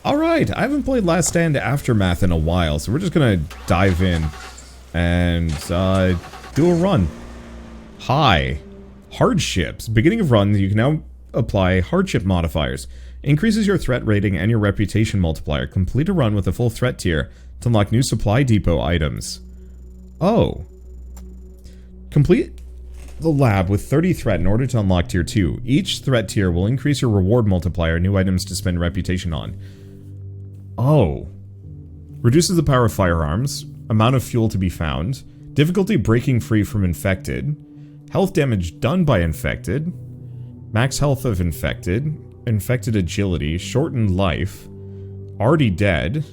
Alright, I haven't played Last Stand Aftermath in a while, so we're just gonna dive in and do a run. Hi. Hardships. Beginning of runs, you can now apply hardship modifiers. Increases your threat rating and your reputation multiplier. Complete a run with a full threat tier to unlock new supply depot items. Oh. Complete the lab with 30 threat in order to unlock tier 2. Each threat tier will increase your reward multiplier, new items to spend reputation on. Oh. Reduces the power of firearms, amount of fuel to be found, difficulty breaking free from infected, health damage done by infected, max health of infected, infected agility, shortened life, already dead.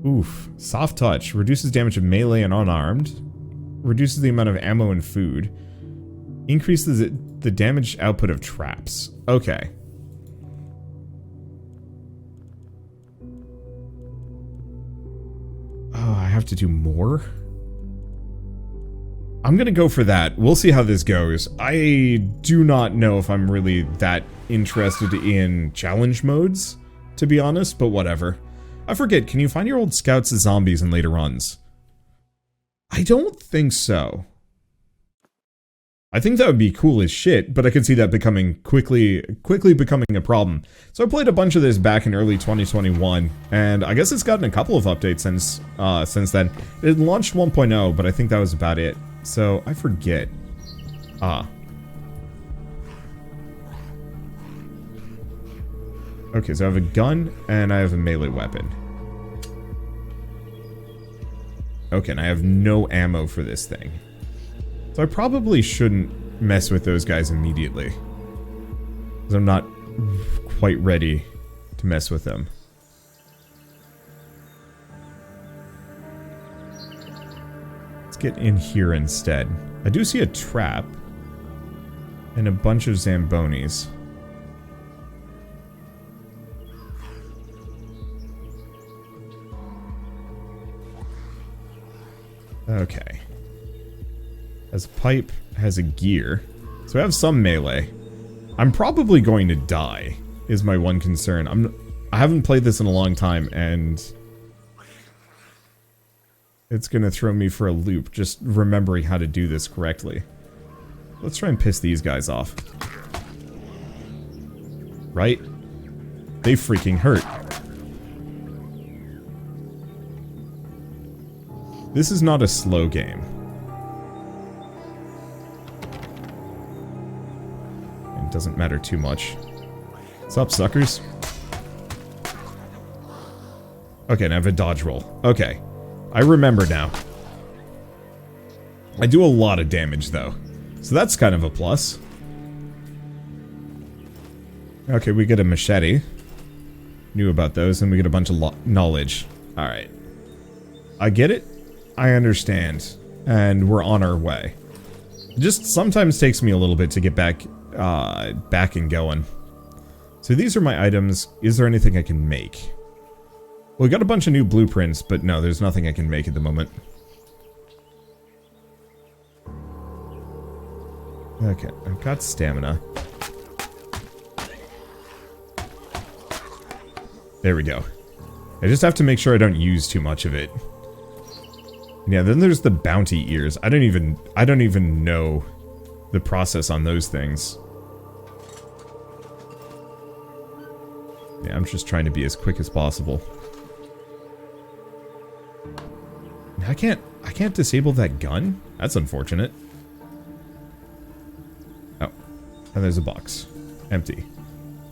Oof. Soft touch, reduces damage of melee and unarmed, reduces the amount of ammo and food, increases the damage output of traps. Okay. Oh, I have to do more? I'm gonna go for that. We'll see how this goes. I do not know if I'm really that interested in challenge modes, to be honest, but whatever. I forget, can you find your old scouts as zombies in later runs? I don't think so. I think that would be cool as shit, but I could see that becoming quickly becoming a problem. So I played a bunch of this back in early 2021, and I guess it's gotten a couple of updates since then. It launched 1.0, but I think that was about it. So I forget. Okay, so I have a gun and I have a melee weapon. Okay, and I have no ammo for this thing. So I probably shouldn't mess with those guys immediately, because I'm not quite ready to mess with them. Let's get in here instead. I do see a trap and a bunch of Zambonis. Okay. Has a pipe, has a gear. So I have some melee. I'm probably going to die, is my one concern. I haven't played this in a long time, and it's gonna throw me for a loop, just remembering how to do this correctly. Let's try and piss these guys off. Right? They freaking hurt. This is not a slow game. It doesn't matter too much. What's up, suckers? Okay, and I have a dodge roll. Okay. I remember now. I do a lot of damage, though. So that's kind of a plus. Okay, we get a machete. Knew about those, and we get a bunch of knowledge. Alright. I get it. I understand. And we're on our way. It just sometimes takes me a little bit to get back and going. So these are my items. Is there anything I can make? Well, we got a bunch of new blueprints, but no, there's nothing I can make at the moment. Okay, I've got stamina. There we go. I just have to make sure I don't use too much of it. Yeah, then there's the bounty ears. I don't even know the process on those things. Yeah, I'm just trying to be as quick as possible. I can't disable that gun? That's unfortunate. Oh. And there's a box. Empty.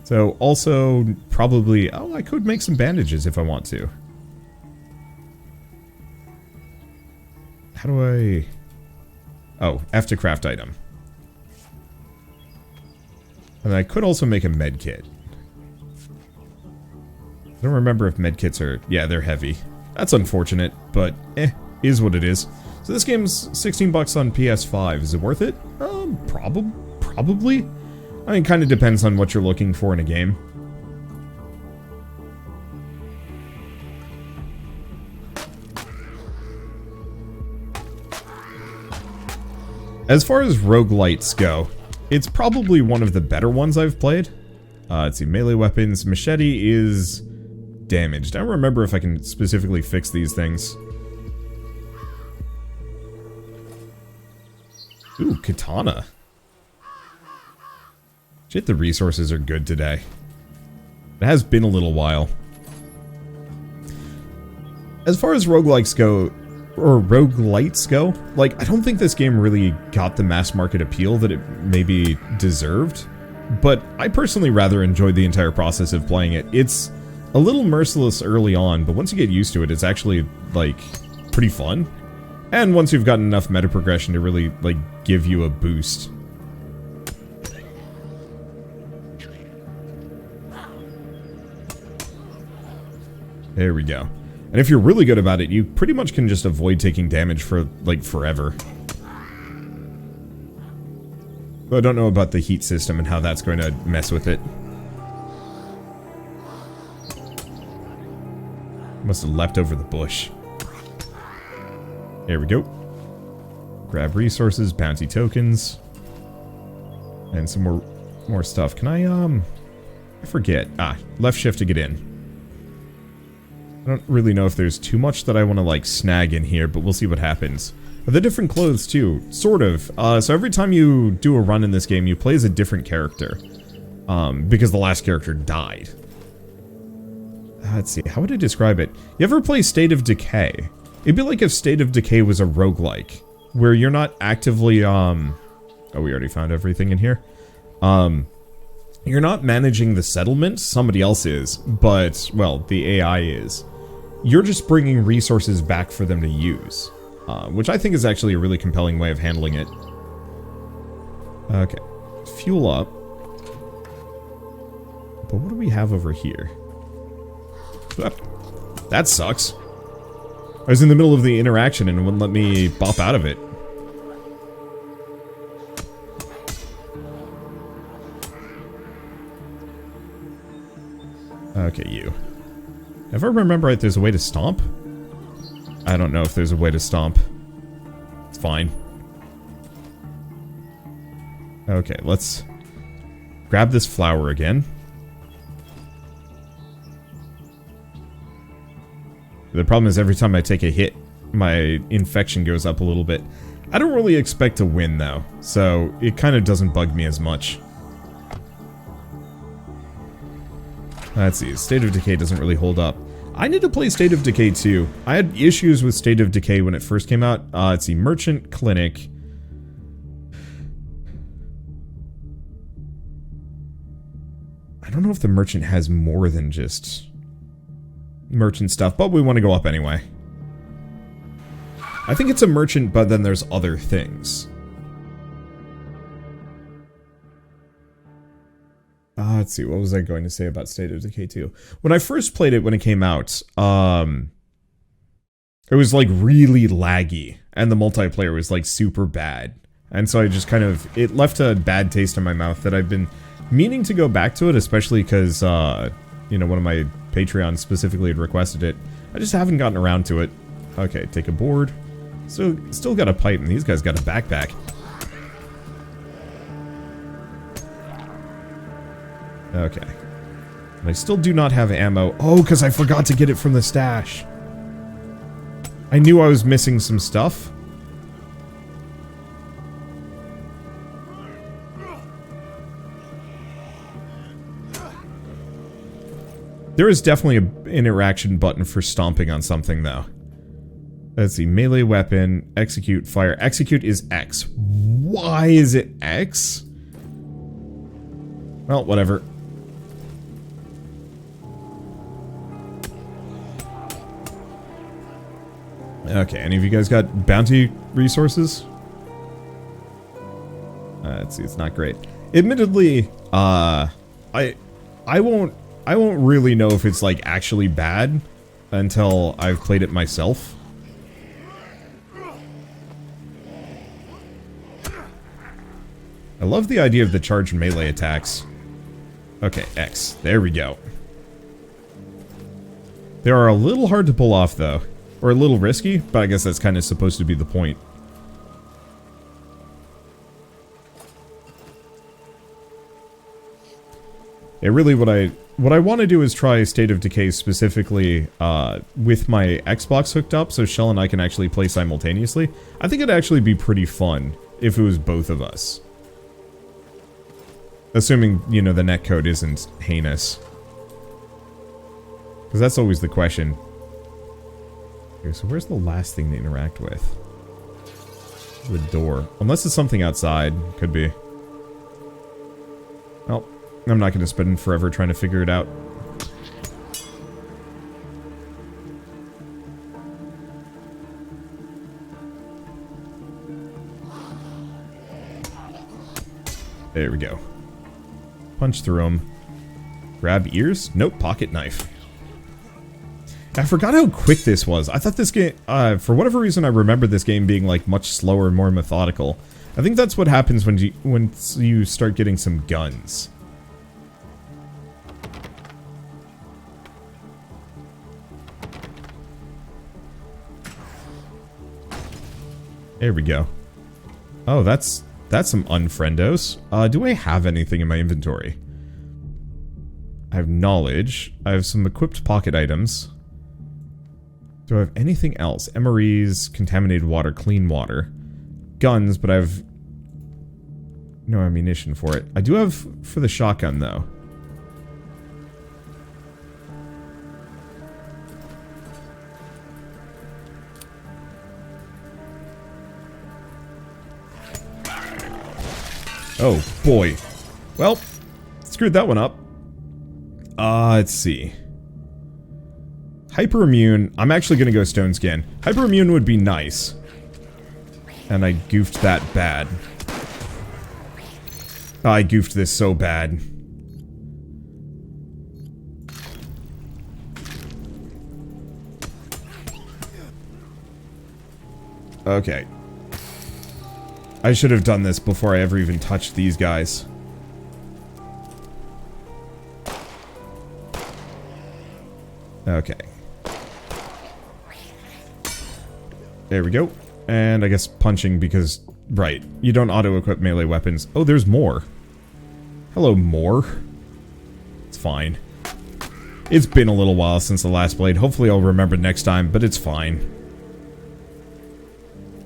So, also, probably... Oh, I could make some bandages if I want to. How do I... Oh, F to craft item. And I could also make a med kit. I don't remember if med kits are... Yeah, they're heavy. That's unfortunate, but is what it is. So this game's 16 bucks on PS5. Is it worth it? Probably. I mean, it kind of depends on what you're looking for in a game. As far as roguelites go, it's probably one of the better ones I've played. Let's see, melee weapons. Machete is damaged. I don't remember if I can specifically fix these things. Ooh, katana. Shit, the resources are good today. It has been a little while. As far as roguelikes go, or roguelites go, like, I don't think this game really got the mass market appeal that it maybe deserved. But I personally rather enjoyed the entire process of playing it. It's a little merciless early on, but once you get used to it, it's actually, like, pretty fun. And once you've gotten enough meta progression to really, like, give you a boost. There we go. And if you're really good about it, you pretty much can just avoid taking damage for, like, forever. But I don't know about the heat system and how that's going to mess with it. Must have leapt over the bush. There we go. Grab resources, bounty tokens. And some more stuff. Can I forget. Left shift to get in. I don't really know if there's too much that I want to, like, snag in here, but we'll see what happens. The different clothes, too. Sort of. So every time you do a run in this game, you play as a different character. Because the last character died. Let's see. How would I describe it? You ever play State of Decay? It'd be like if State of Decay was a roguelike. Where you're not actively, Oh, we already found everything in here. You're not managing the settlement. Somebody else is. But, well, the AI is. You're just bringing resources back for them to use. Which I think is actually a really compelling way of handling it. Okay. Fuel up. But what do we have over here? That sucks. I was in the middle of the interaction and it wouldn't let me bop out of it. Okay, you. If I remember right, there's a way to stomp? I don't know if there's a way to stomp. It's fine. Okay, let's grab this flower again. The problem is every time I take a hit, my infection goes up a little bit. I don't really expect to win, though, so it kind of doesn't bug me as much. Let's see, State of Decay doesn't really hold up. I need to play State of Decay 2. I had issues with State of Decay when it first came out. Let's see, Merchant Clinic. I don't know if the Merchant has more than just Merchant stuff, but we want to go up anyway. I think it's a Merchant, but then there's other things. Let's see, what was I going to say about State of Decay 2? When I first played it when it came out, it was like really laggy, and the multiplayer was like super bad. And so I just kind of, it left a bad taste in my mouth that I've been meaning to go back to it, especially because, you know, one of my Patreons specifically had requested it. I just haven't gotten around to it. Okay, take a board. So, still got a pipe, and these guys got a backpack. Okay. And I still do not have ammo. Oh, because I forgot to get it from the stash. I knew I was missing some stuff. There is definitely an interaction button for stomping on something, though. Let's see. Melee weapon. Execute. Fire. Execute is X. Why is it X? Well, whatever. Okay, any of you guys got bounty resources? Let's see, it's not great. Admittedly, I won't really know if it's like actually bad until I've played it myself. I love the idea of the charged melee attacks. Okay, X. There we go. They are a little hard to pull off, though. Or a little risky, but I guess that's kind of supposed to be the point. really what I want to do is try State of Decay specifically with my Xbox hooked up so Shell and I can actually play simultaneously. I think it'd actually be pretty fun if it was both of us. Assuming, you know, the netcode isn't heinous. Because that's always the question. Okay, so where's the last thing to interact with? The door. Unless it's something outside. Could be. Well, I'm not going to spend forever trying to figure it out. There we go. Punch through them. Grab ears? Nope, pocket knife. I forgot how quick this was. I thought this game, for whatever reason, I remember this game being like much slower and more methodical. I think that's what happens when you start getting some guns. There we go. Oh, that's some unfriendos. Do I have anything in my inventory? I have knowledge. I have some equipped pocket items. Do I have anything else? MREs, contaminated water, clean water. Guns, but I have no ammunition for it. I do have for the shotgun, though. Oh, boy. Well, screwed that one up. Let's see. Hyperimmune. I'm actually going to go Stone Skin. Hyperimmune would be nice. And I goofed that bad. I goofed this so bad. Okay. I should have done this before I ever even touched these guys. Okay. There we go. And I guess punching because, right, you don't auto-equip melee weapons. Oh, there's more. Hello, more. It's fine. It's been a little while since the last blade. Hopefully I'll remember next time, but it's fine.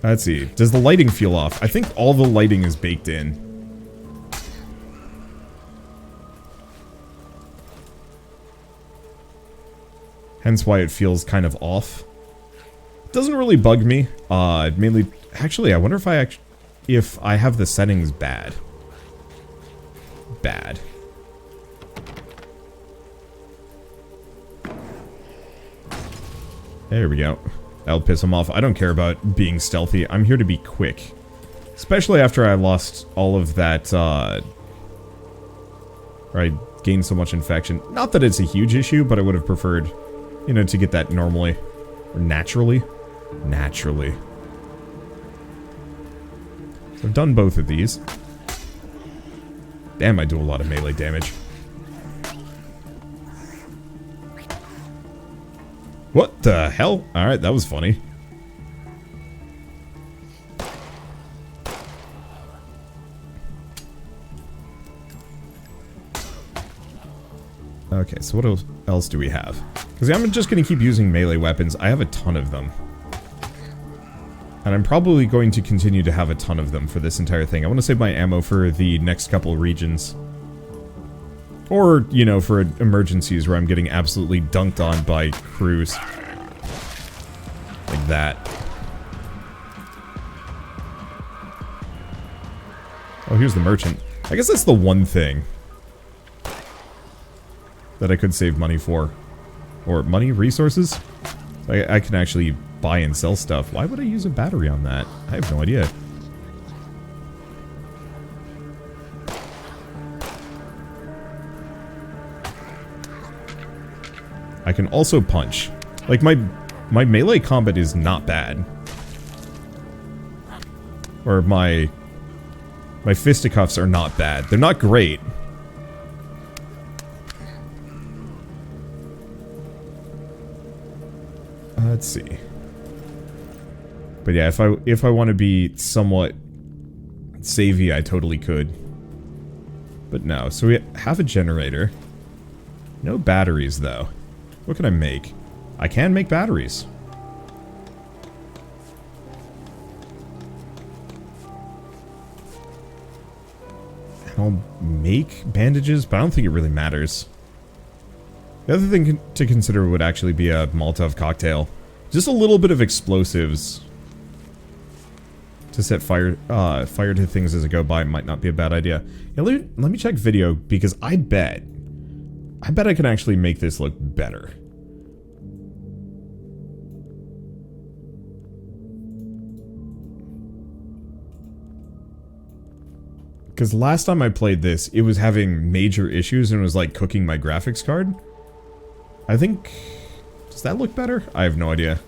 Let's see. Does the lighting feel off? I think all the lighting is baked in. Hence why it feels kind of off. It doesn't really bug me. Mainly... Actually, I wonder if I have the settings bad. Bad. There we go. That'll piss him off. I don't care about being stealthy. I'm here to be quick. Especially after I lost all of that, or I gained so much infection. Not that it's a huge issue, but I would have preferred, you know, to get that normally. Or naturally. Naturally. So I've done both of these. Damn, I do a lot of melee damage. What the hell? Alright, that was funny. Okay, so what else do we have? Because I'm just going to keep using melee weapons. I have a ton of them. And I'm probably going to continue to have a ton of them for this entire thing. I want to save my ammo for the next couple regions. Or, you know, for emergencies where I'm getting absolutely dunked on by crews. Like that. Oh, here's the merchant. I guess that's the one thing that I could save money for. Or money, resources? I can actually buy and sell stuff. Why would I use a battery on that? I have no idea. I can also punch. Like, my melee combat is not bad. Or my fisticuffs are not bad. They're not great. Let's see. But yeah, if I want to be somewhat savvy, I totally could. But no. So we have a generator. No batteries, though. What can I make? I can make batteries. I'll make bandages, but I don't think it really matters. The other thing to consider would actually be a Molotov cocktail. Just a little bit of explosives to set fire to things as it go by might not be a bad idea. Yeah, let me check video, because I bet I can actually make this look better. Because last time I played this, it was having major issues and it was like cooking my graphics card. I think... Does that look better? I have no idea.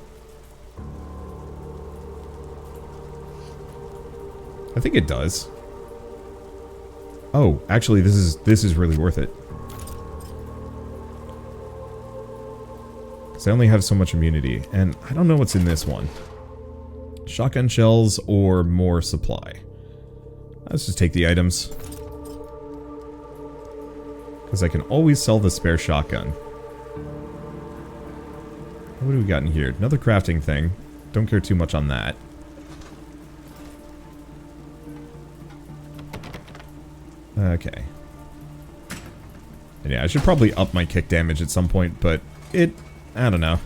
I think it does. Oh, actually this is really worth it. Because I only have so much immunity, and I don't know what's in this one. Shotgun shells or more supply. Let's just take the items. Because I can always sell the spare shotgun. What do we got in here? Another crafting thing. Don't care too much on that. Okay. And yeah, I should probably up my kick damage at some point, but I don't know.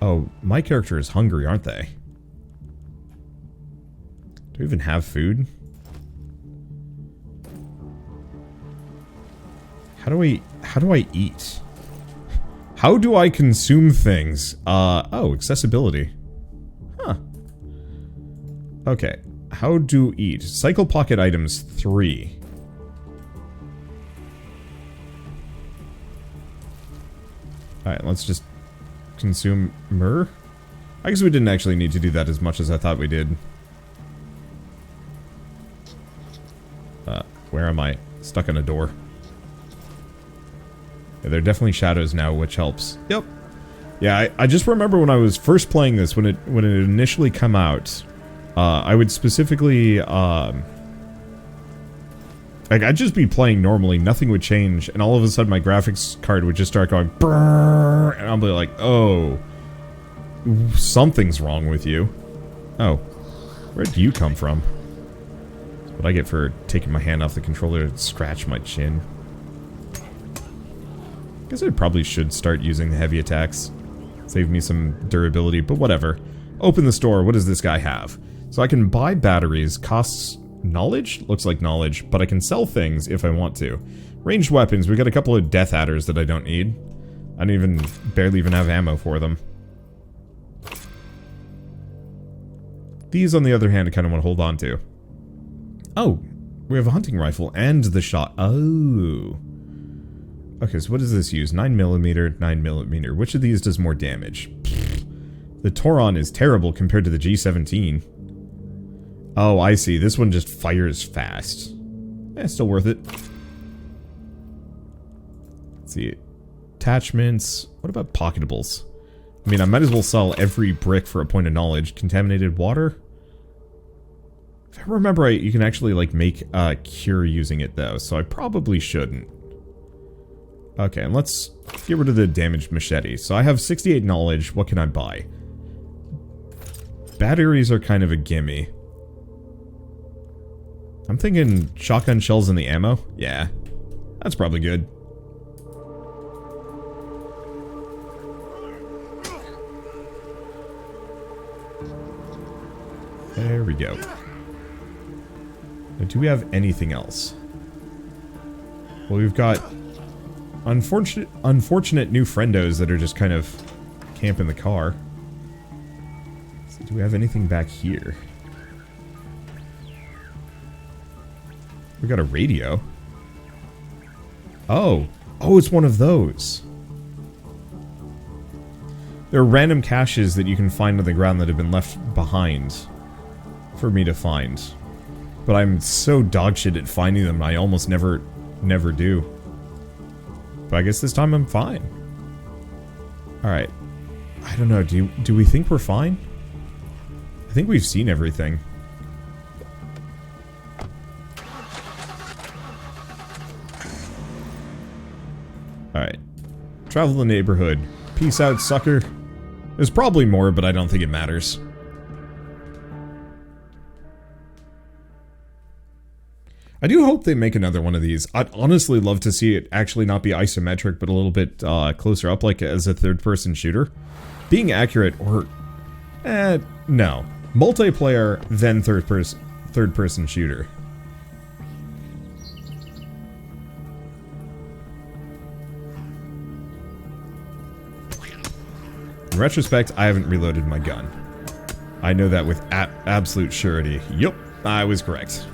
Oh, my character is hungry, aren't they? Do we even have food? How do I eat? How do I consume things? Oh, accessibility. Huh. Okay. How to eat. Cycle pocket items 3. Alright, let's just consume myrrh. I guess we didn't actually need to do that as much as I thought we did. Where am I? Stuck in a door. Yeah, there are definitely shadows now, which helps. Yep. Yeah, I just remember when I was first playing this, when it initially come out, I would specifically, like, I'd just be playing normally, nothing would change, and all of a sudden my graphics card would just start going brrrr, and I'll be like, oh, something's wrong with you. Oh, where do you come from? That's what I get for taking my hand off the controller and scratch my chin. Guess I probably should start using the heavy attacks. Save me some durability, but whatever. Open the store, what does this guy have? So I can buy batteries, costs knowledge? Looks like knowledge, but I can sell things if I want to. Ranged weapons, we got a couple of death adders that I don't need. I barely even have ammo for them. These, on the other hand, I kind of want to hold on to. Oh, we have a hunting rifle and the shot. Oh. Okay, so what does this use? 9mm, 9mm. Which of these does more damage? The Tauron is terrible compared to the G17. Oh, I see. This one just fires fast. Eh, still worth it. Let's see. Attachments. What about pocketables? I mean, I might as well sell every brick for a point of knowledge. Contaminated water? If I remember right, you can actually, like, make a cure using it, though, so I probably shouldn't. Okay, and let's get rid of the damaged machete. So I have 68 knowledge. What can I buy? Batteries are kind of a gimme. I'm thinking shotgun shells and the ammo. Yeah, that's probably good. There we go. Now, do we have anything else? Well, we've got unfortunate new friendos that are just kind of camping the car. So do we have anything back here? We got a radio. Oh, it's one of those. There are random caches that you can find on the ground that have been left behind for me to find. But I'm so dogshit at finding them, I almost never do. But I guess this time I'm fine. Alright. I don't know, do we think we're fine? I think we've seen everything. Alright. Travel the neighborhood. Peace out, sucker. There's probably more, but I don't think it matters. I do hope they make another one of these. I'd honestly love to see it actually not be isometric, but a little bit closer up, like as a third-person shooter. Being accurate, or... no. Multiplayer, then third-person shooter. In retrospect, I haven't reloaded my gun. I know that with absolute surety. Yup, I was correct.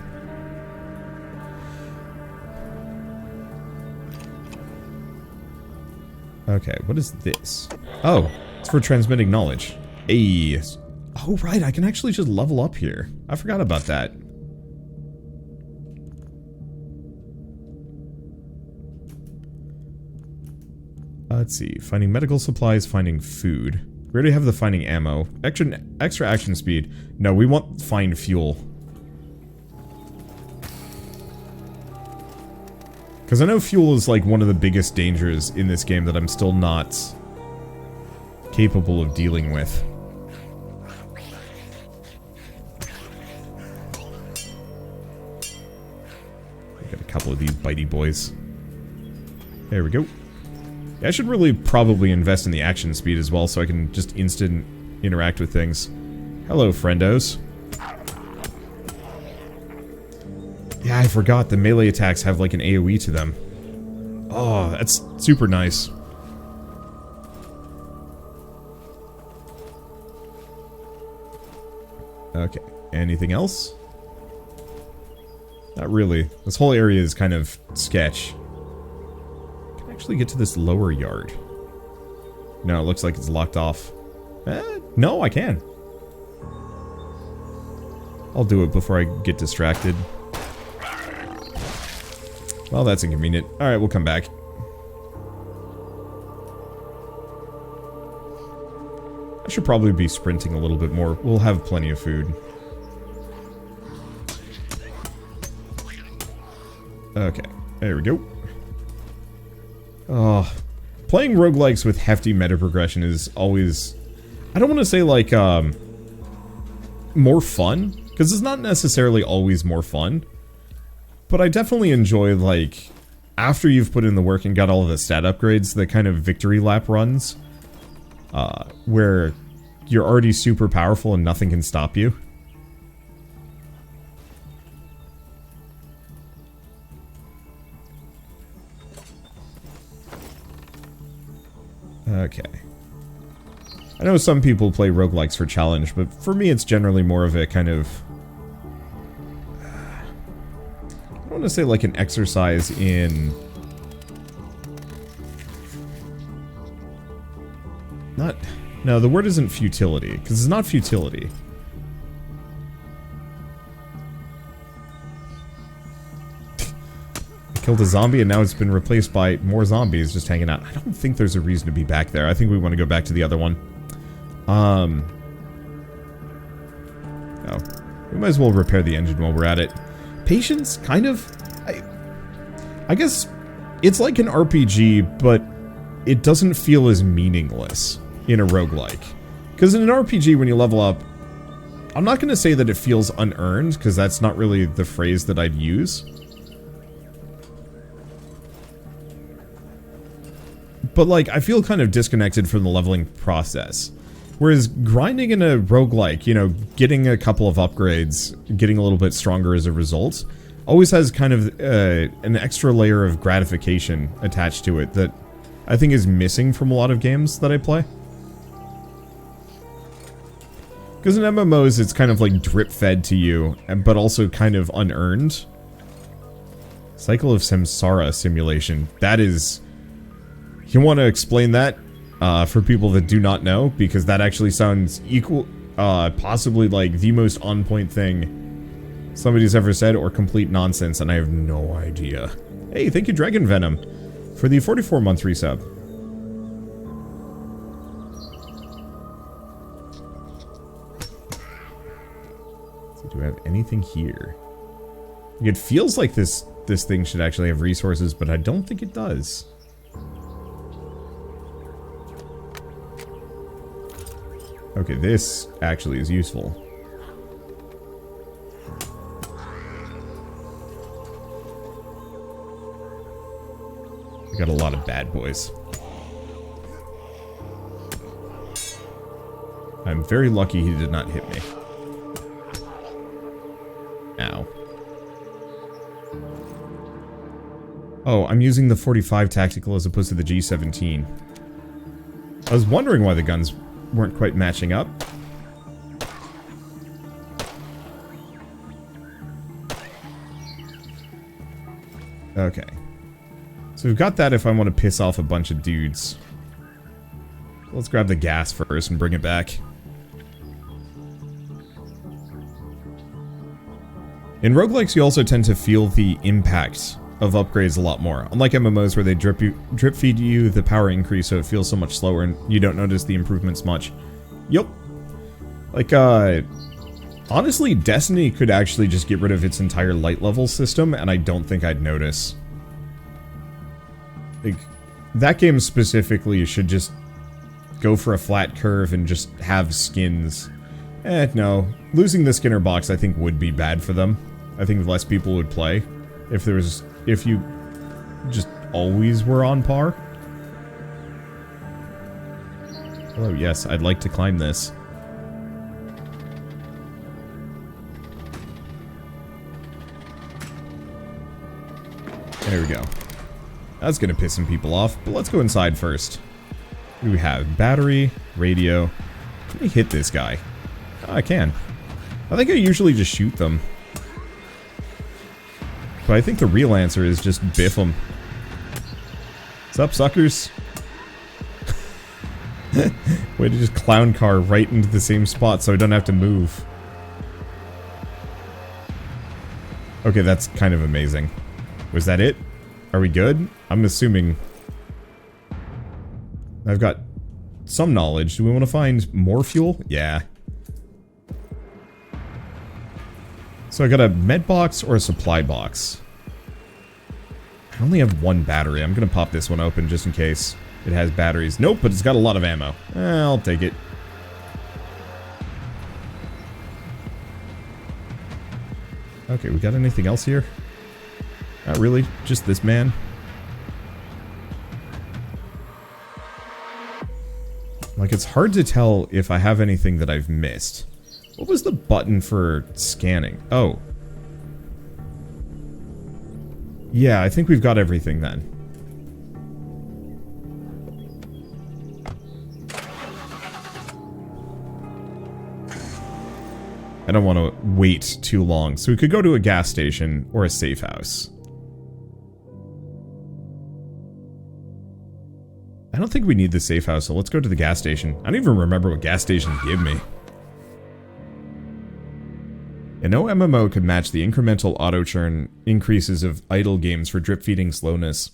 Okay, what is this? Oh, it's for transmitting knowledge. Hey. Oh, right, I can actually just level up here. I forgot about that. Let's see. Finding medical supplies, finding food. We already have the finding ammo. Extra action speed. No, we want find fuel. Because I know fuel is like one of the biggest dangers in this game that I'm still not capable of dealing with. Got a couple of these bitey boys. There we go. Yeah, I should really probably invest in the action speed as well so I can just instant interact with things. Hello, friendos. Yeah, I forgot the melee attacks have like an AoE to them. Oh, that's super nice. Okay, anything else? Not really. This whole area is kind of sketch. Can I actually get to this lower yard? No, it looks like it's locked off. No, I can. I'll do it before I get distracted. Well, that's inconvenient. Alright, we'll come back. I should probably be sprinting a little bit more. We'll have plenty of food. Okay, there we go. Oh, playing roguelikes with hefty meta progression is always... I don't want to say, like, more fun, because it's not necessarily always more fun. But I definitely enjoy, like, after you've put in the work and got all of the stat upgrades, the kind of victory lap runs, where you're already super powerful and nothing can stop you. Okay. I know some people play roguelikes for challenge, but for me it's generally more of a kind of... I want to say like an exercise in... Not... No, the word isn't futility, because it's not futility. Killed a zombie and now it's been replaced by more zombies just hanging out. I don't think there's a reason to be back there. I think we want to go back to the other one. Oh. We might as well repair the engine while we're at it. Patience, kind of. I guess it's like an RPG, but it doesn't feel as meaningless in a roguelike. Because in an RPG, when you level up, I'm not going to say that it feels unearned, because that's not really the phrase that I'd use. But, like, I feel kind of disconnected from the leveling process. Whereas grinding in a roguelike, you know, getting a couple of upgrades, getting a little bit stronger as a result, always has kind of an extra layer of gratification attached to it that I think is missing from a lot of games that I play. Because in MMOs, it's kind of like drip-fed to you, but also kind of unearned. Cycle of Samsara simulation. That is... You want to explain that for people that do not know? Because that actually sounds possibly like the most on-point thing somebody's ever said, or complete nonsense, and I have no idea. Hey, thank you, Dragon Venom, for the 44-month resub. So do I have anything here? It feels like this thing should actually have resources, but I don't think it does. Okay, this actually is useful. We got a lot of bad boys. I'm very lucky he did not hit me. Ow. Oh, I'm using the 45 tactical as opposed to the G17. I was wondering why the guns weren't quite matching up. Okay. So we've got that if I want to piss off a bunch of dudes. Let's grab the gas first and bring it back. In roguelikes, you also tend to feel the impact of upgrades a lot more. Unlike MMOs where they drip feed you the power increase so it feels so much slower and you don't notice the improvements much. Yup. Like, honestly, Destiny could actually just get rid of its entire light level system and I don't think I'd notice. Like, that game specifically should just go for a flat curve and just have skins. No. Losing the skinner box I think would be bad for them. I think less people would play if you just always were on par. Hello, yes, I'd like to climb this. There we go. That's gonna piss some people off, but let's go inside first. What do we have? Battery, radio. Let me hit this guy. Oh, I can. I think I usually just shoot them. But I think the real answer is just biff them. What's up, suckers? Way to just clown car right into the same spot so I don't have to move. Okay, that's kind of amazing. Was that it? Are we good? I'm assuming... I've got some knowledge. Do we want to find more fuel? Yeah. So I got a med box or a supply box. I only have one battery. I'm going to pop this one open just in case it has batteries. Nope, but it's got a lot of ammo. I'll take it. Okay, we got anything else here? Not really. Just this man. Like, it's hard to tell if I have anything that I've missed. What was the button for scanning? Oh. Yeah, I think we've got everything then. I don't want to wait too long, so we could go to a gas station or a safe house. I don't think we need the safe house, so let's go to the gas station. I don't even remember what gas stations give me. And no MMO could match the incremental auto-churn increases of idle games for drip-feeding slowness.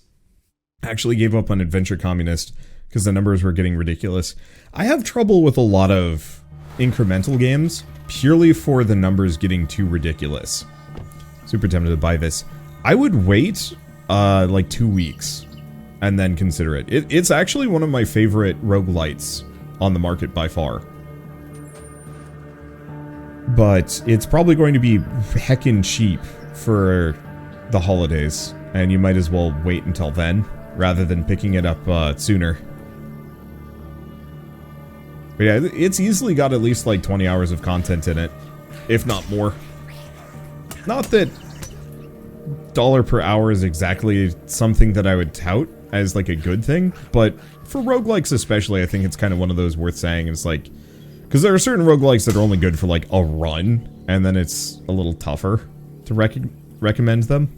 I actually gave up on Adventure Communist because the numbers were getting ridiculous. I have trouble with a lot of incremental games purely for the numbers getting too ridiculous. Super tempted to buy this. I would wait like 2 weeks and then consider it. It's actually one of my favorite roguelites on the market by far. But it's probably going to be heckin' cheap for the holidays, and you might as well wait until then, rather than picking it up sooner. But yeah, it's easily got at least like 20 hours of content in it, if not more. Not that dollar per hour is exactly something that I would tout as like a good thing, but for roguelikes especially, I think it's kind of one of those worth saying. It's like, because there are certain roguelikes that are only good for like a run, and then it's a little tougher to recommend them.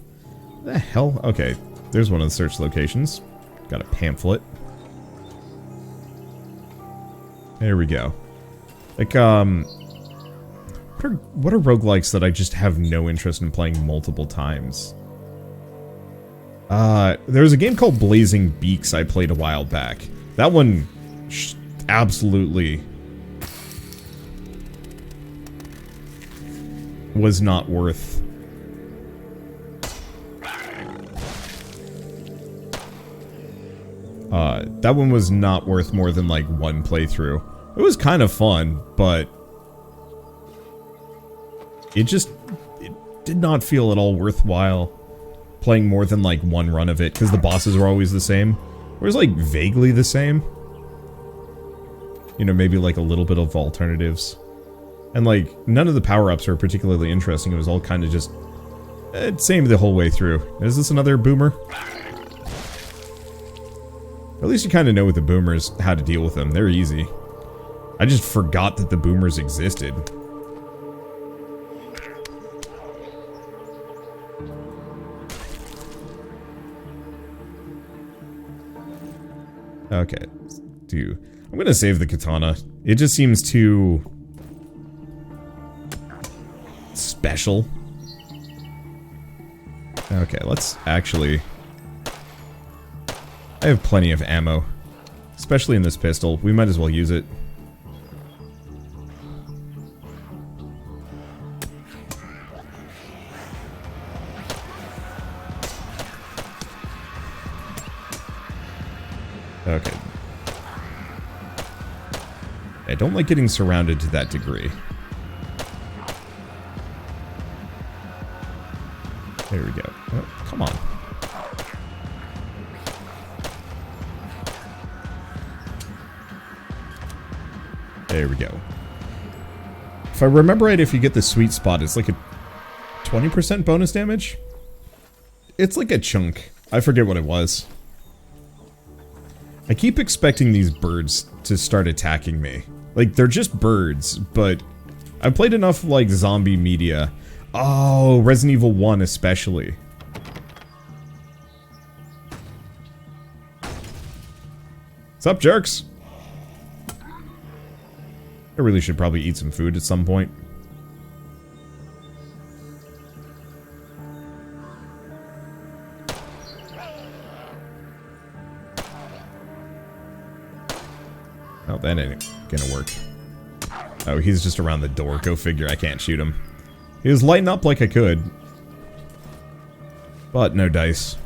The hell? Okay, there's one of the search locations. Got a pamphlet. There we go. Like, what are roguelikes that I just have no interest in playing multiple times? There was a game called Blazing Beaks I played a while back. That one absolutely was not worth. That one was not worth more than like one playthrough. It was kind of fun, but it did not feel at all worthwhile playing more than like one run of it, because the bosses were always the same. Or it was like vaguely the same. You know, maybe like a little bit of alternatives. And like, none of the power-ups were particularly interesting. It was all kind of just same the whole way through. Is this another boomer? At least you kind of know with the boomers how to deal with them. They're easy. I just forgot that the boomers existed. Okay, I'm gonna save the katana. It just seems too special. Okay, let's actually... I have plenty of ammo. Especially in this pistol. We might as well use it. Okay. I don't like getting surrounded to that degree. There we go. Oh, come on. There we go. If I remember right, if you get the sweet spot, it's like a 20% bonus damage? It's like a chunk. I forget what it was. I keep expecting these birds to start attacking me. Like, they're just birds, but I've played enough, like, zombie media. Oh, Resident Evil 1 especially. What's up, jerks? I really should probably eat some food at some point. Oh, that ain't gonna work. Oh, he's just around the door. Go figure, I can't shoot him. He was lighting up like I could. But no dice.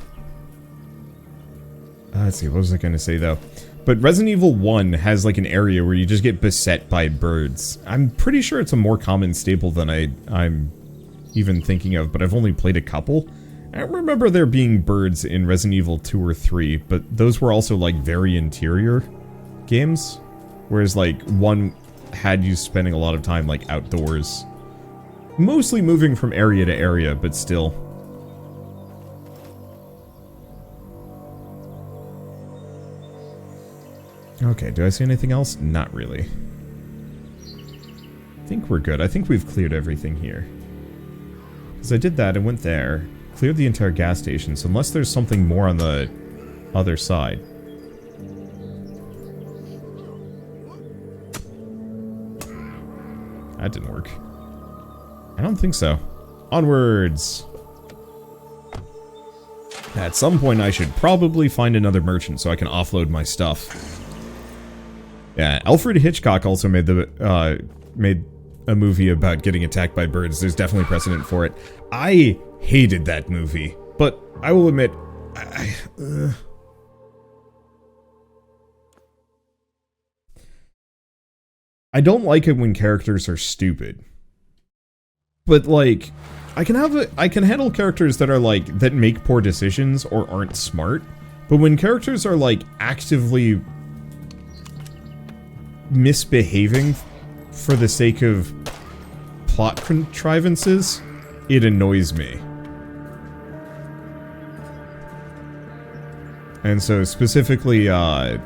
Let's see, what was I gonna say though? But Resident Evil 1 has like an area where you just get beset by birds. I'm pretty sure it's a more common staple than I'm even thinking of, but I've only played a couple. I don't remember there being birds in Resident Evil 2 or 3, but those were also like very interior games. Whereas like 1 had you spending a lot of time like outdoors. Mostly moving from area to area, but still. Okay, do I see anything else? Not really. I think we're good. I think we've cleared everything here. Because I did that and went there. Cleared the entire gas station, so unless there's something more on the other side. That didn't work. I don't think so. Onwards! At some point I should probably find another merchant so I can offload my stuff. Yeah, Alfred Hitchcock also made a movie about getting attacked by birds. There's definitely precedent for it. I hated that movie, but I will admit, I don't like it when characters are stupid. But like, I can handle characters that are like, that make poor decisions or aren't smart. But when characters are like actively misbehaving for the sake of plot contrivances, it annoys me. And so specifically, I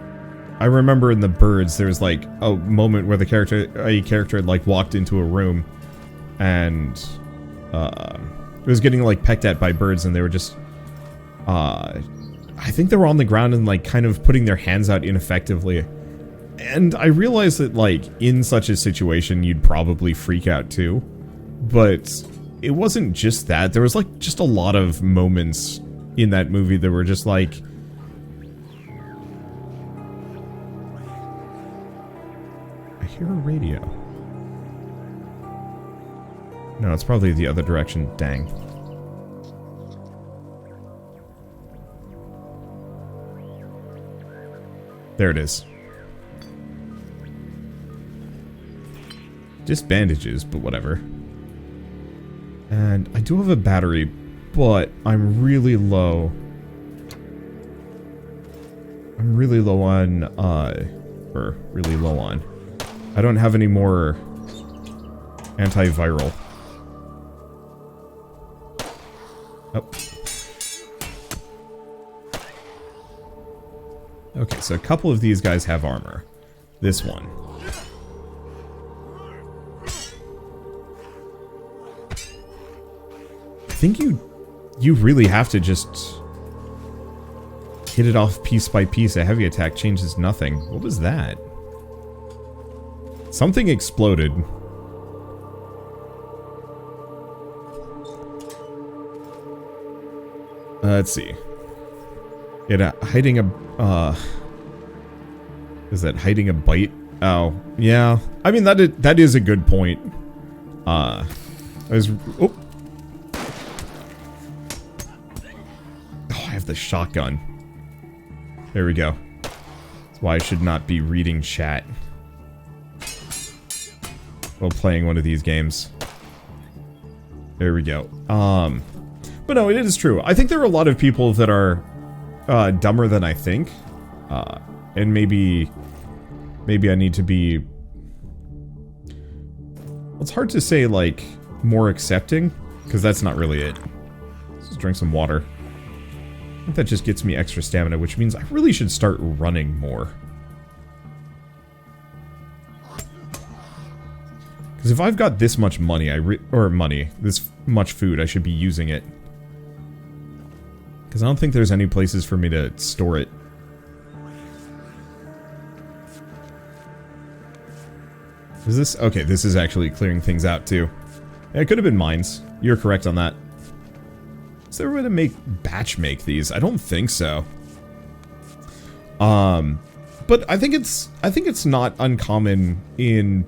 remember in The Birds, there was like a moment where a character had like walked into a room and it was getting like pecked at by birds, and they were just I think they were on the ground and like kind of putting their hands out ineffectively. And I realized that, like, in such a situation, you'd probably freak out too. But it wasn't just that. There was, like, just a lot of moments in that movie that were just, like... I hear a radio. No, it's probably the other direction. Dang. There it is. Just bandages, but whatever. And I do have a battery, but I'm really low. I'm really low on, or really low on. I don't have any more antiviral. Oh. Okay, so a couple of these guys have armor. This one. I think you really have to just hit it off piece by piece. A heavy attack changes nothing. What was that? Something exploded. Let's see. Hiding a... is that hiding a bite? Oh, yeah. I mean, that is a good point. I was... Oh! Oh, I have the shotgun. There we go. That's why I should not be reading chat while playing one of these games. There we go. But no, it is true. I think there are a lot of people that are dumber than I think. And maybe I need to be... It's hard to say, like, more accepting, because that's not really it. Let's just drink some water. I think that just gets me extra stamina, which means I really should start running more. Because if I've got this much money, this much food, I should be using it. Because I don't think there's any places for me to store it. Is this... Okay, this is actually clearing things out, too. Yeah, it could have been mines. You're correct on that. Is there a way to batch make these? I don't think so. But I think it's not uncommon in...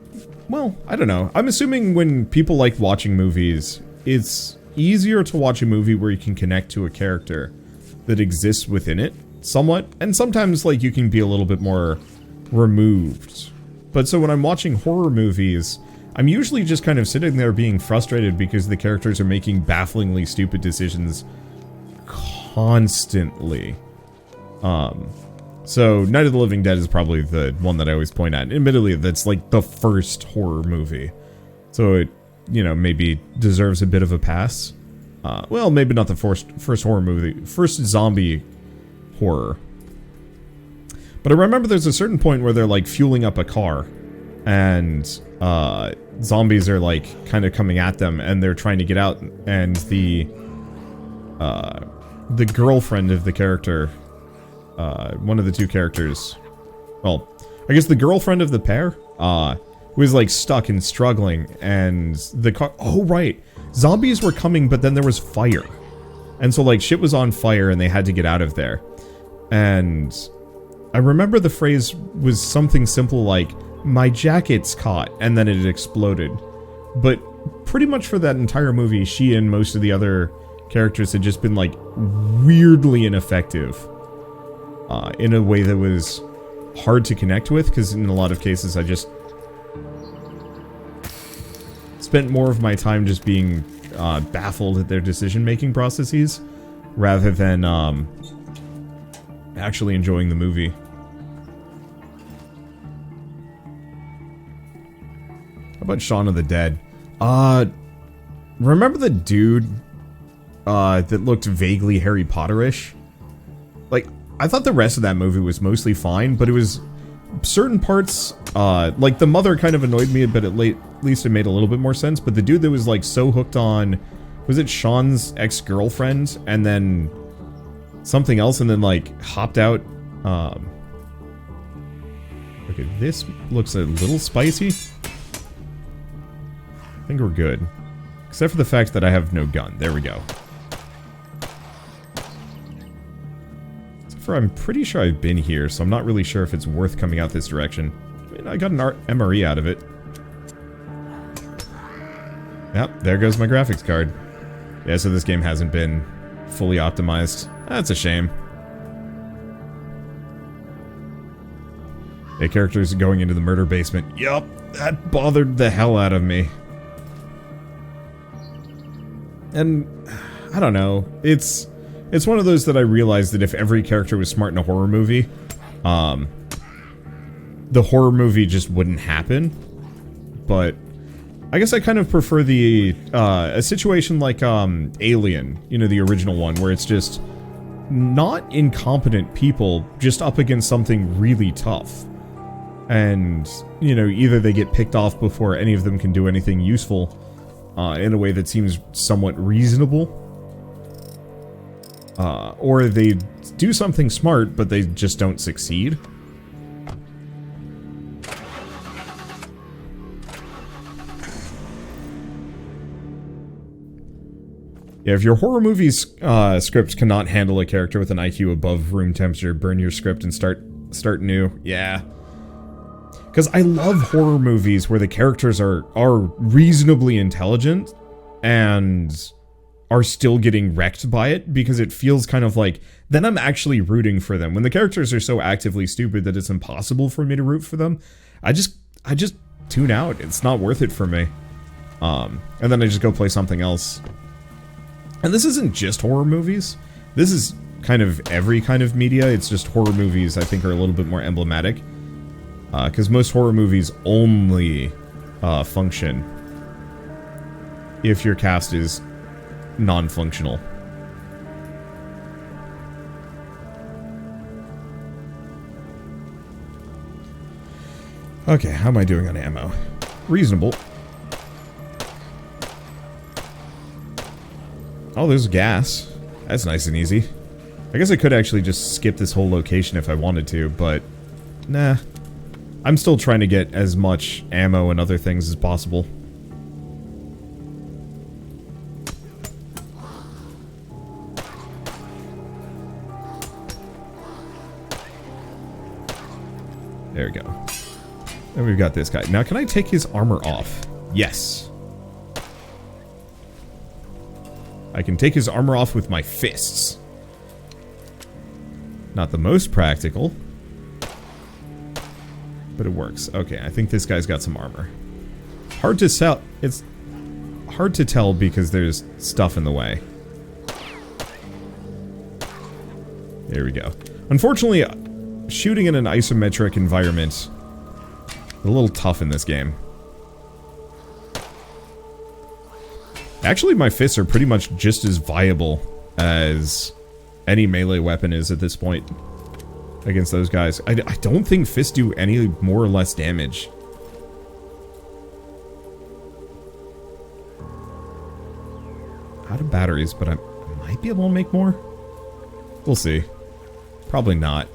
Well, I don't know. I'm assuming when people like watching movies, it's easier to watch a movie where you can connect to a character that exists within it, somewhat. And sometimes, like, you can be a little bit more removed. But so when I'm watching horror movies, I'm usually just kind of sitting there being frustrated because the characters are making bafflingly stupid decisions constantly. So Night of the Living Dead is probably the one that I always point at. Admittedly, that's like the first horror movie. So it, you know, maybe deserves a bit of a pass. Well, maybe not the first horror movie. First zombie horror. But I remember there's a certain point where they're like fueling up a car. And zombies are like kind of coming at them and they're trying to get out. And the girlfriend of the character... one of the two characters, well, I guess the girlfriend of the pair, was like stuck and struggling, and the car, oh right, zombies were coming, but then there was fire, and so like shit was on fire and they had to get out of there. And I remember the phrase was something simple like, my jacket's caught, and then it exploded. But pretty much for that entire movie, she and most of the other characters had just been like weirdly ineffective. In a way that was hard to connect with, because in a lot of cases I just spent more of my time just being baffled at their decision-making processes, rather than actually enjoying the movie. How about Shaun of the Dead? Remember the dude that looked vaguely Harry Potter-ish? Like, I thought the rest of that movie was mostly fine, but it was certain parts, like the mother kind of annoyed me, but at least it made a little bit more sense. But the dude that was like so hooked on, was it Sean's ex-girlfriend, and then something else, and then like hopped out. Okay, this looks a little spicy. I think we're good, except for the fact that I have no gun. There we go. I'm pretty sure I've been here, so I'm not really sure if it's worth coming out this direction. I mean, I got an MRE out of it. Yep, there goes my graphics card. Yeah, so this game hasn't been fully optimized. That's a shame. A character's going into the murder basement. Yup, that bothered the hell out of me. And, I don't know, it's one of those that I realized that if every character was smart in a horror movie, the horror movie just wouldn't happen. But I guess I kind of prefer the, a situation like, Alien, you know, the original one, where it's just not incompetent people just up against something really tough. And, you know, either they get picked off before any of them can do anything useful, in a way that seems somewhat reasonable, or they do something smart, but they just don't succeed. Yeah, if your horror movie's script cannot handle a character with an IQ above room temperature, burn your script and start new. Yeah. Because I love horror movies where the characters are reasonably intelligent and are still getting wrecked by it, because it feels kind of like, then I'm actually rooting for them. When the characters are so actively stupid that it's impossible for me to root for them, I just tune out. It's not worth it for me. And then I just go play something else. And this isn't just horror movies. This is kind of every kind of media. It's just horror movies, I think, are a little bit more emblematic. Because most horror movies only function if your cast is non-functional. Okay, how am I doing on ammo? Reasonable. Oh, there's gas. That's nice and easy. I guess I could actually just skip this whole location if I wanted to, but nah. I'm still trying to get as much ammo and other things as possible. There we go. And we've got this guy. Now, can I take his armor off? Yes. I can take his armor off with my fists. Not the most practical, but it works. Okay, I think this guy's got some armor. Hard to sell. It's hard to tell because there's stuff in the way. There we go. Unfortunately, shooting in an isometric environment is a little tough in this game. Actually, my fists are pretty much just as viable as any melee weapon is at this point against those guys. I don't think fists do any more or less damage. Out of batteries, but I might be able to make more. We'll see. Probably not.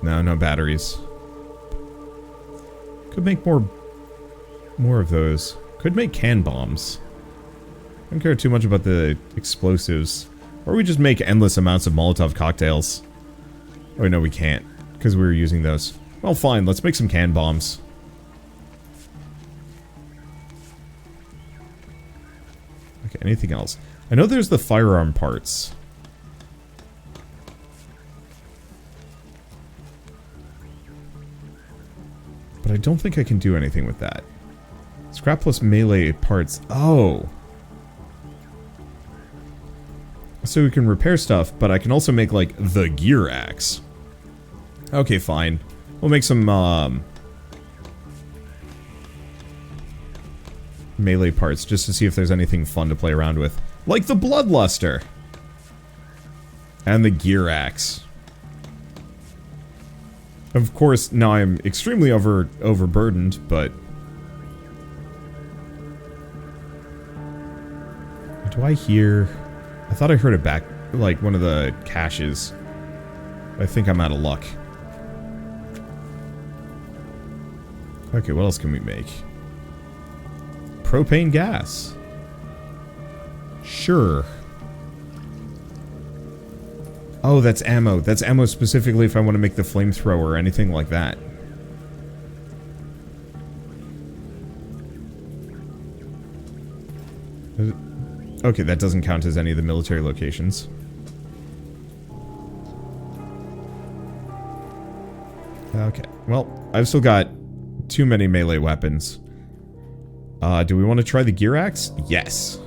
No, no batteries. Could make more of those. Could make can bombs. I don't care too much about the explosives. Or we just make endless amounts of Molotov cocktails. Oh no, we can't, because we were using those. Well, fine, let's make some can bombs. Okay, anything else? I know there's the firearm parts. But I don't think I can do anything with that. Scrap plus melee parts. Oh. So we can repair stuff, but I can also make, like, the gear axe. Okay, fine. We'll make some, melee parts, just to see if there's anything fun to play around with. Like the Bloodluster! And the gear axe. Of course, now I'm extremely overburdened, but... Do I hear... I thought I heard it back, like one of the caches. I think I'm out of luck. Okay, what else can we make? Propane gas. Sure. Oh, that's ammo. That's ammo specifically if I want to make the flamethrower or anything like that. Okay, that doesn't count as any of the military locations. Okay, well, I've still got too many melee weapons. Do we want to try the gear axe? Yes.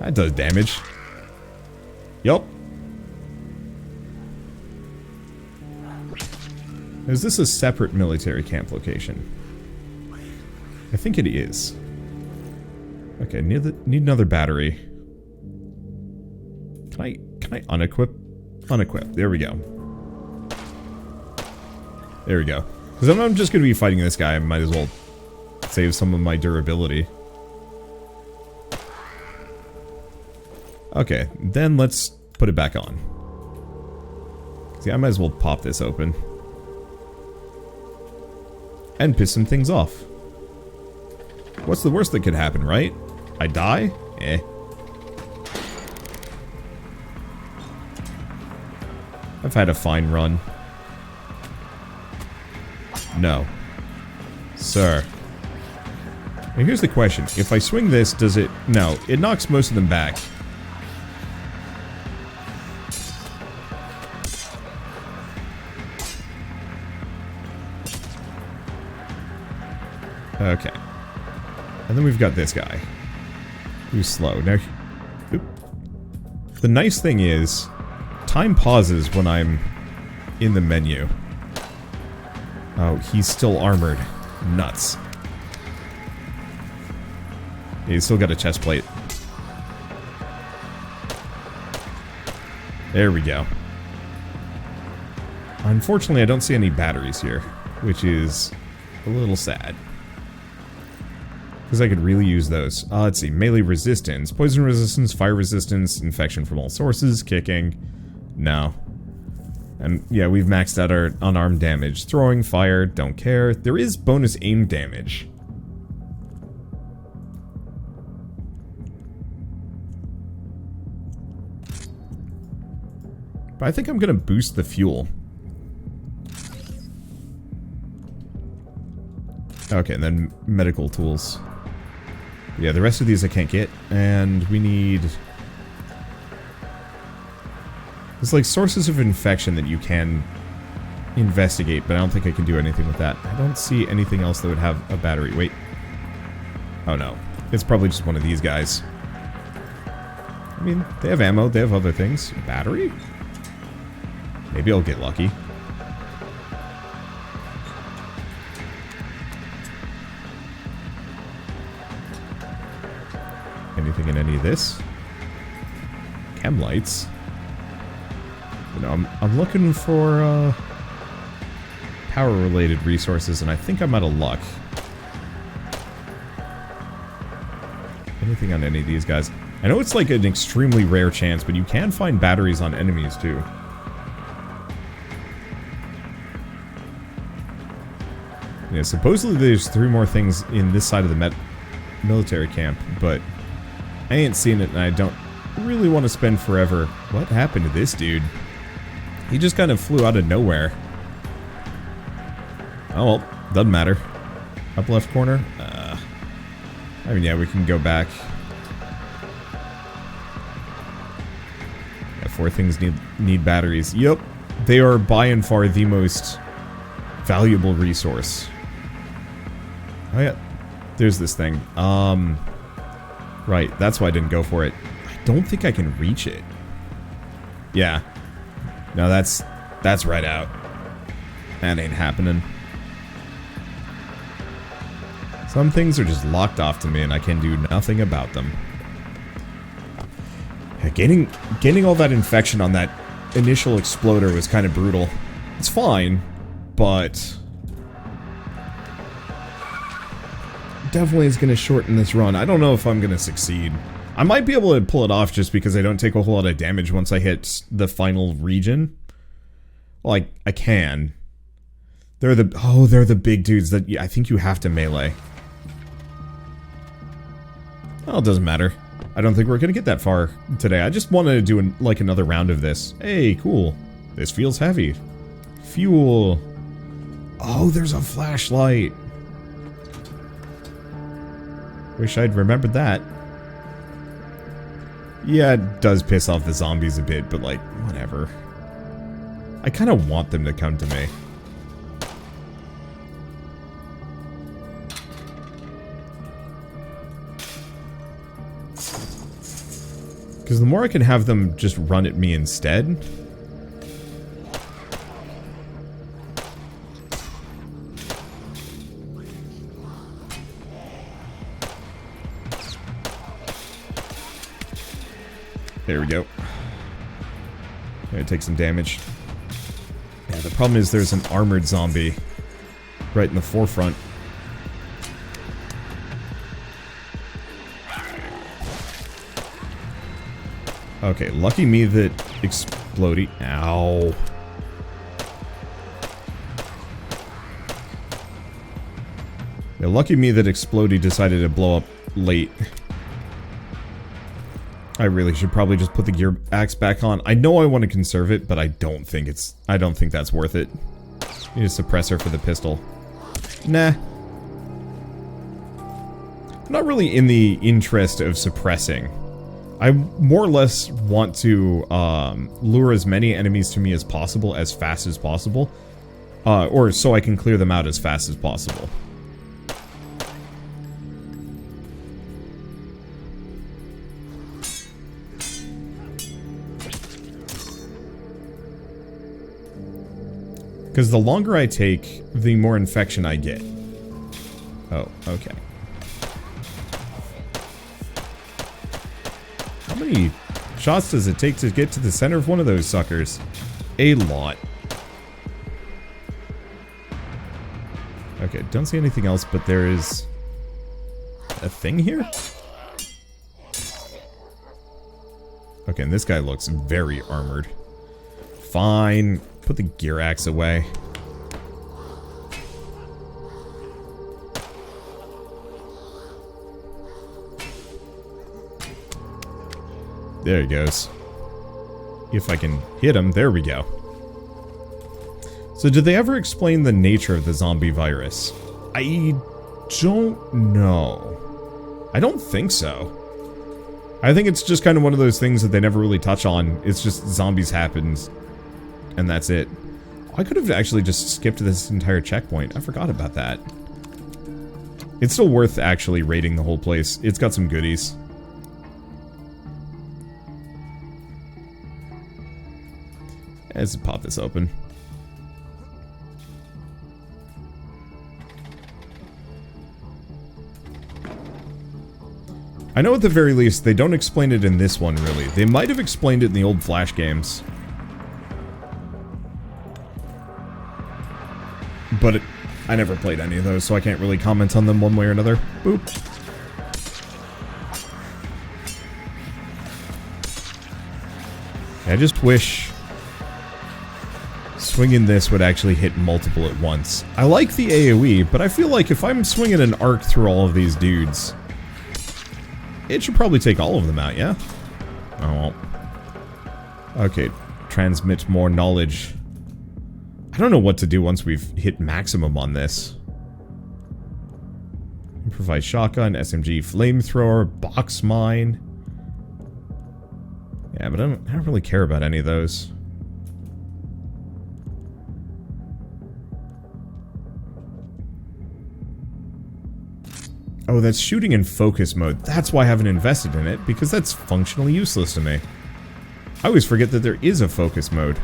That does damage. Yup. Is this a separate military camp location? I think it is. Okay, need another battery. Can I unequip? Unequip. There we go. There we go. Because I'm just going to be fighting this guy. I might as well save some of my durability. Okay, then let's put it back on. See, I might as well pop this open. And piss some things off. What's the worst that could happen, right? I die? Eh. I've had a fine run. No. Sir. And here's the question. If I swing this, does it... No, it knocks most of them back. Okay. And then we've got this guy. Who's slow. Now, oop. The nice thing is, time pauses when I'm in the menu. Oh, he's still armored. Nuts. He's still got a chest plate. There we go. Unfortunately, I don't see any batteries here, which is a little sad. Because I could really use those. Let's see. Melee resistance. Poison resistance, fire resistance, infection from all sources, kicking. No. And yeah, we've maxed out our unarmed damage. Throwing, fire, don't care. There is bonus aim damage. But I think I'm going to boost the fuel. Okay, and then medical tools. Yeah, the rest of these I can't get, and we need... There's like sources of infection that you can investigate, but I don't think I can do anything with that. I don't see anything else that would have a battery. Wait. Oh no. It's probably just one of these guys. I mean, they have ammo, they have other things. Battery? Maybe I'll get lucky. Anything in any of this? Chem lights. You know, I'm looking for power-related resources, and I think I'm out of luck. Anything on any of these guys? I know it's like an extremely rare chance, but you can find batteries on enemies too. Yeah, supposedly there's 3 more things in this side of the military camp, but I ain't seen it, and I don't really want to spend forever. What happened to this dude? He just kind of flew out of nowhere. Oh well, doesn't matter. Up left corner? I mean, yeah, we can go back. Yeah, 4 things need batteries. Yep, they are by and far the most valuable resource. Oh yeah, there's this thing. Right, that's why I didn't go for it. I don't think I can reach it. Yeah. No, that's right out. That ain't happening. Some things are just locked off to me and I can do nothing about them. Yeah, gaining all that infection on that initial exploder was kind of brutal. It's fine, but definitely is going to shorten this run. I don't know if I'm going to succeed. I might be able to pull it off just because I don't take a whole lot of damage once I hit the final region. Well, I can. They're the big dudes that I think you have to melee. Well, it doesn't matter. I don't think we're going to get that far today. I just wanted to do like another round of this. Hey, cool. This feels heavy. Fuel. Oh, there's a flashlight. Wish I'd remembered that. Yeah, it does piss off the zombies a bit, but like, whatever. I kind of want them to come to me. Because the more I can have them just run at me instead. There we go. Gonna take some damage. Yeah, the problem is there's an armored zombie right in the forefront. Okay, lucky me that explodey. Ow. Yeah, lucky me that explodey decided to blow up late. I really should probably just put the gear axe back on. I know I want to conserve it, but I don't think that's worth it. Need a suppressor for the pistol. Nah. I'm not really in the interest of suppressing. I more or less want to lure as many enemies to me as possible as fast as possible. Or so I can clear them out as fast as possible. Because the longer I take, the more infection I get. Oh, okay. How many shots does it take to get to the center of one of those suckers? A lot. Okay, don't see anything else, but there is a thing here? Okay, and this guy looks very armored. Fine. Put the gear axe away. There he goes. If I can hit him, there we go. So did they ever explain the nature of the zombie virus? I don't know. I don't think so. I think it's just kind of one of those things that they never really touch on. It's just zombies happened. And that's it. I could have actually just skipped this entire checkpoint. I forgot about that. It's still worth actually raiding the whole place. It's got some goodies. Let's pop this open. I know at the very least they don't explain it in this one, really. They might have explained it in the old Flash games. But I never played any of those, so I can't really comment on them one way or another. Boop. I just wish swinging this would actually hit multiple at once. I like the AoE, but I feel like if I'm swinging an arc through all of these dudes, it should probably take all of them out, yeah? Oh. Okay, transmit more knowledge. I don't know what to do once we've hit maximum on this. Improvised shotgun, SMG, flamethrower, box mine. Yeah, but I don't really care about any of those. Oh, that's shooting in focus mode. That's why I haven't invested in it, because that's functionally useless to me. I always forget that there is a focus mode.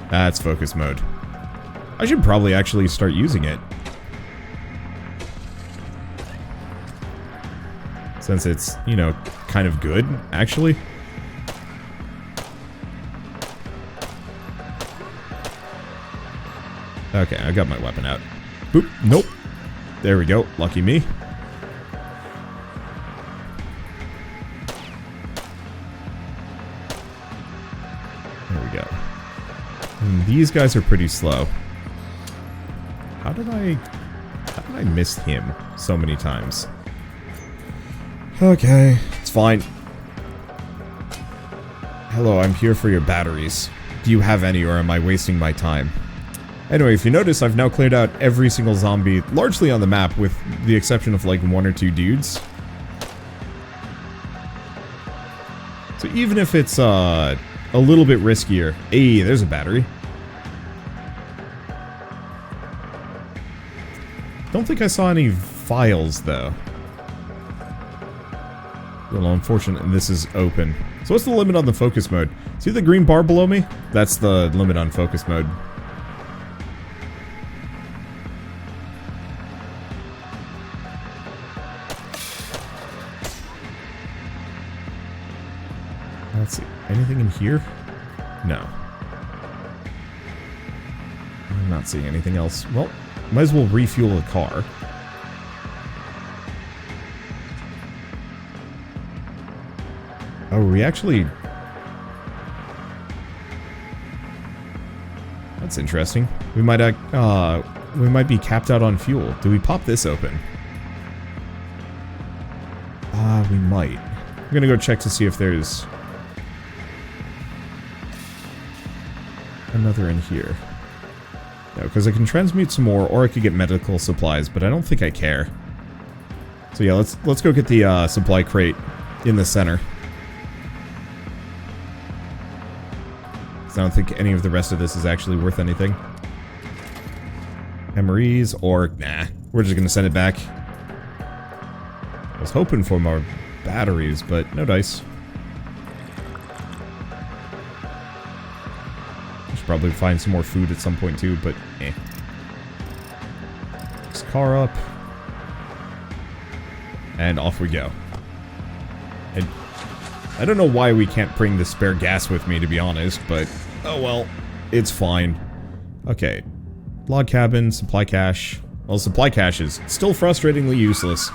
That's focus mode. I should probably actually start using it. Since it's, you know, kind of good, actually. Okay, I got my weapon out. Boop. Nope. There we go. Lucky me. There we go. And these guys are pretty slow. How did I miss him so many times? Okay, it's fine. Hello, I'm here for your batteries. Do you have any, or am I wasting my time? Anyway, if you notice, I've now cleared out every single zombie, largely on the map, with the exception of like 1 or 2 dudes. So even if it's a little bit riskier... Hey, there's a battery. Don't think I saw any files, though. A little unfortunate this is open. So what's the limit on the focus mode? See the green bar below me? That's the limit on focus mode. Let's see. Anything in here? No. I'm not seeing anything else. Well, might as well refuel the car. Oh, we actually... That's interesting. We might be capped out on fuel. Do we pop this open? We might. I'm gonna go check to see if there's another in here. No, because I can transmute some more, or I could get medical supplies, but I don't think I care. So yeah, let's go get the supply crate in the center. I don't think any of the rest of this is actually worth anything. MREs, or nah, we're just gonna send it back. I was hoping for more batteries, but no dice. I should probably find some more food at some point too, but eh. This car up. And off we go. And I don't know why we can't bring the spare gas with me, to be honest, but oh well, it's fine. Okay, log cabin, supply cache. Well, supply cache is still frustratingly useless.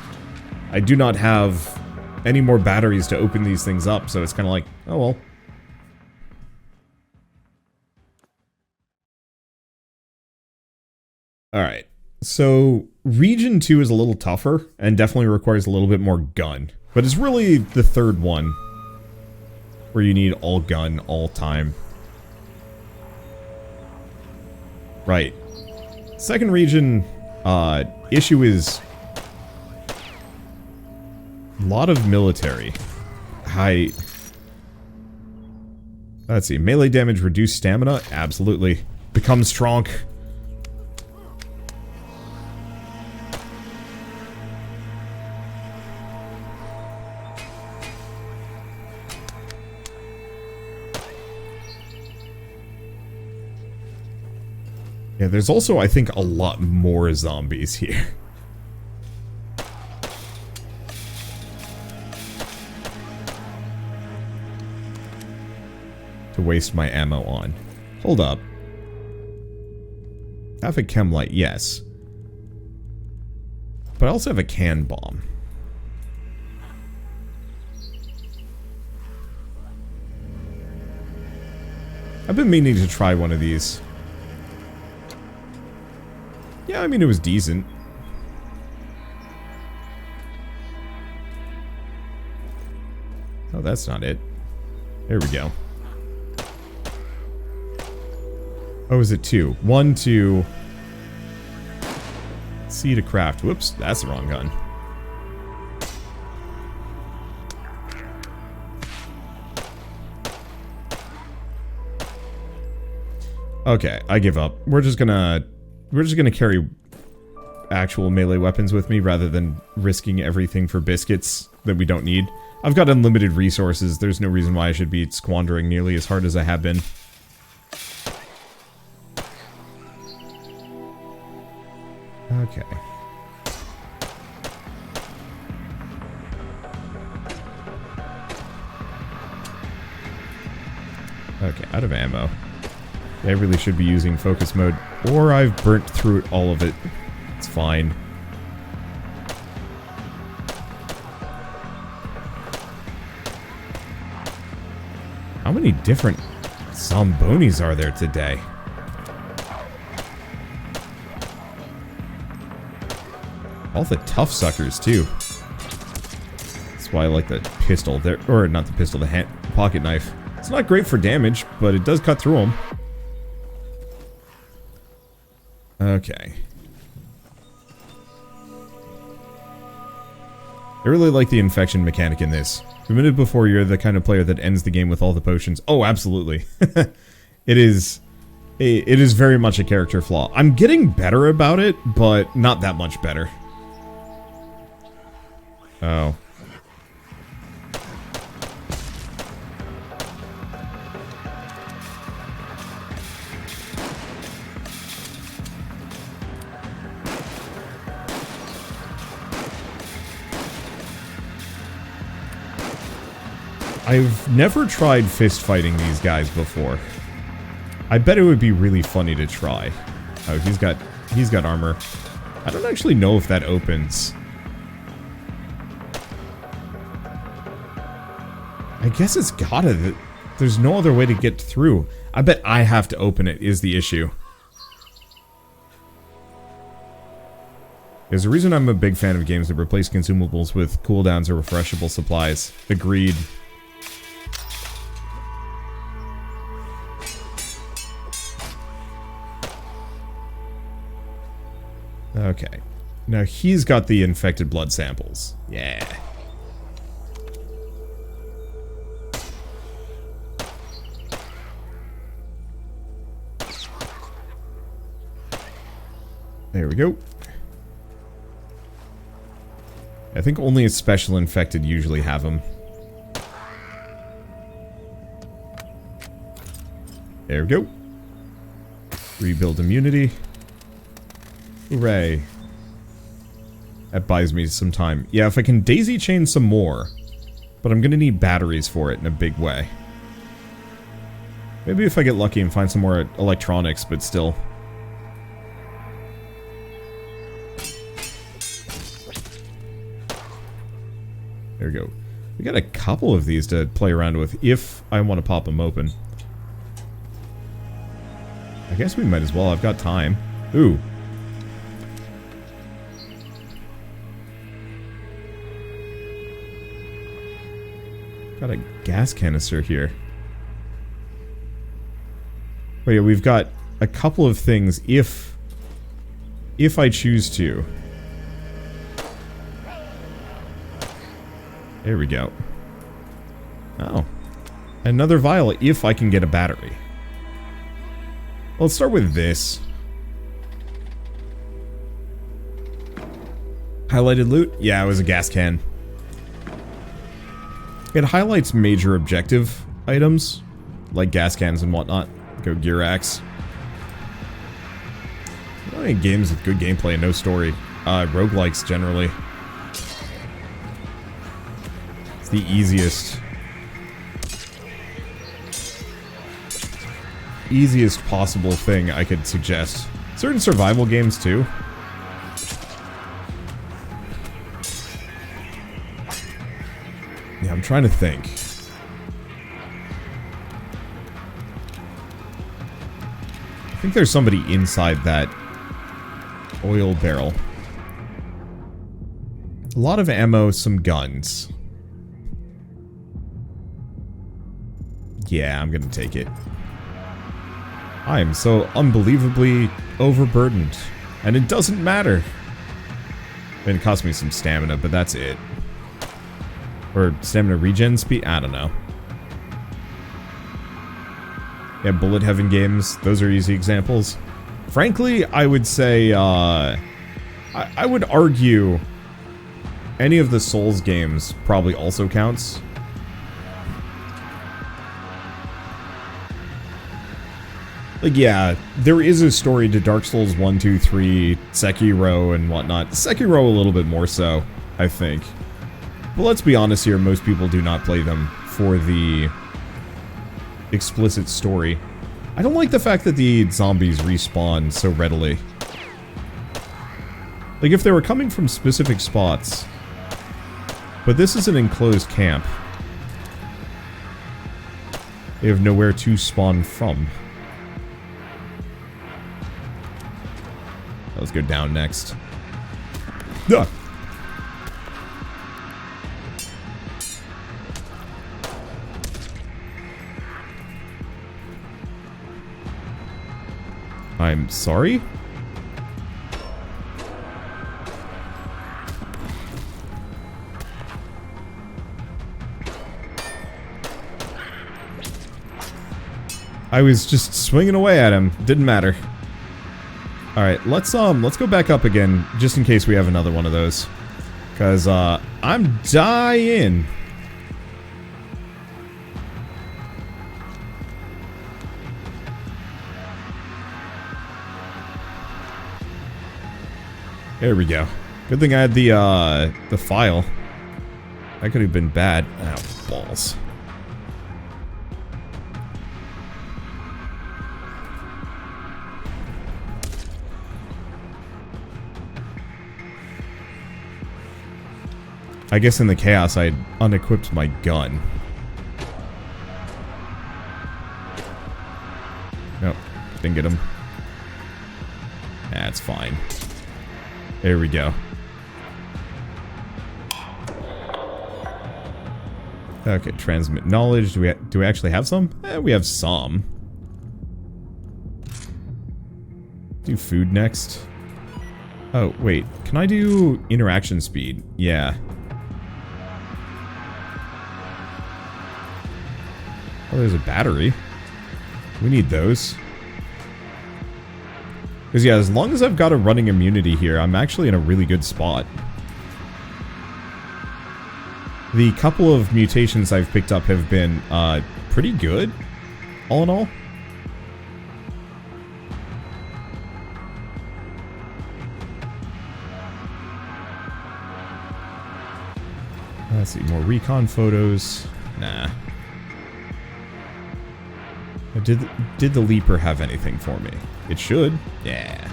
I do not have any more batteries to open these things up, so it's kind of like, oh well. Alright, so Region 2 is a little tougher, and definitely requires a little bit more gun. But it's really the third one, where you need all gun, all time. Right. Second region, issue is a lot of military. High... Let's see, melee damage, reduced stamina? Absolutely. Become strong. Yeah, there's also, I think, a lot more zombies here. To waste my ammo on. Hold up. I have a chem light, yes. But I also have a can bomb. I've been meaning to try one of these. Yeah, I mean, it was decent. Oh, that's not it. There we go. Oh, is it 2? 1, 2. C to craft. Whoops, that's the wrong gun. Okay, I give up. We're just gonna carry actual melee weapons with me rather than risking everything for biscuits that we don't need. I've got unlimited resources. There's no reason why I should be squandering nearly as hard as I have been. Okay. Okay, out of ammo. I really should be using focus mode, or I've burnt through it, all of it. It's fine. How many different Zombonis are there today? All the tough suckers, too. That's why I like the pistol. There, or not the pistol, the pocket knife. It's not great for damage, but it does cut through them. Okay. I really like the infection mechanic in this. A minute before, you're the kind of player that ends the game with all the potions. Oh, absolutely. It is very much a character flaw. I'm getting better about it, but not that much better. Oh. I've never tried fist fighting these guys before. I bet it would be really funny to try. Oh, he's got armor. I don't actually know if that opens. I guess it's gotta. There's no other way to get through. I bet I have to open it is the issue. There's a reason I'm a big fan of games that replace consumables with cooldowns or refreshable supplies. Agreed. Okay. Now he's got the infected blood samples. Yeah. There we go. I think only a special infected usually have them. There we go. Rebuild immunity. Hooray. That buys me some time. Yeah, if I can daisy chain some more. But I'm gonna need batteries for it in a big way. Maybe if I get lucky and find some more electronics, but still. There we go. We got a couple of these to play around with if I want to pop them open. I guess we might as well. I've got time. Ooh. Got a gas canister here. But yeah, we've got a couple of things if I choose to. There we go. Oh. Another vial if I can get a battery. Well, let's start with this. Highlighted loot? Yeah, it was a gas can. It highlights major objective items, like gas cans and whatnot. Go gear axe. I don't think games with good gameplay and no story. Roguelites generally. It's the easiest possible thing I could suggest. Certain survival games too. Yeah, I'm trying to think. I think there's somebody inside that oil barrel. A lot of ammo, some guns. Yeah, I'm gonna take it. I am so unbelievably overburdened. And it doesn't matter. I mean, it cost me some stamina, but that's it. Or stamina regen speed? I don't know. Yeah, bullet heaven games. Those are easy examples. Frankly, I would say, I would argue any of the Souls games probably also counts. Like, yeah, there is a story to Dark Souls 1, 2, 3, Sekiro, and whatnot. Sekiro a little bit more so, I think. But let's be honest here, most people do not play them for the explicit story. I don't like the fact that the zombies respawn so readily. Like, if they were coming from specific spots. But this is an enclosed camp. They have nowhere to spawn from. Let's go down next. Ugh. I'm sorry? I was just swinging away at him. Didn't matter. Alright, let's go back up again, just in case we have another one of those. Because, I'm dying. There we go. Good thing I had the file. That could have been bad. Oh, balls. I guess in the chaos I unequipped my gun. Nope, didn't get him. That's fine. There we go. Okay, transmit knowledge. Do we actually have some? We have some. Do food next. Oh, wait. Can I do interaction speed? Yeah. Oh, there's a battery. We need those. Because, yeah, as long as I've got a running immunity here, I'm actually in a really good spot. The couple of mutations I've picked up have been, pretty good, all in all. Let's see, more recon photos. Nah. Did the Leaper have anything for me? It should. Yeah.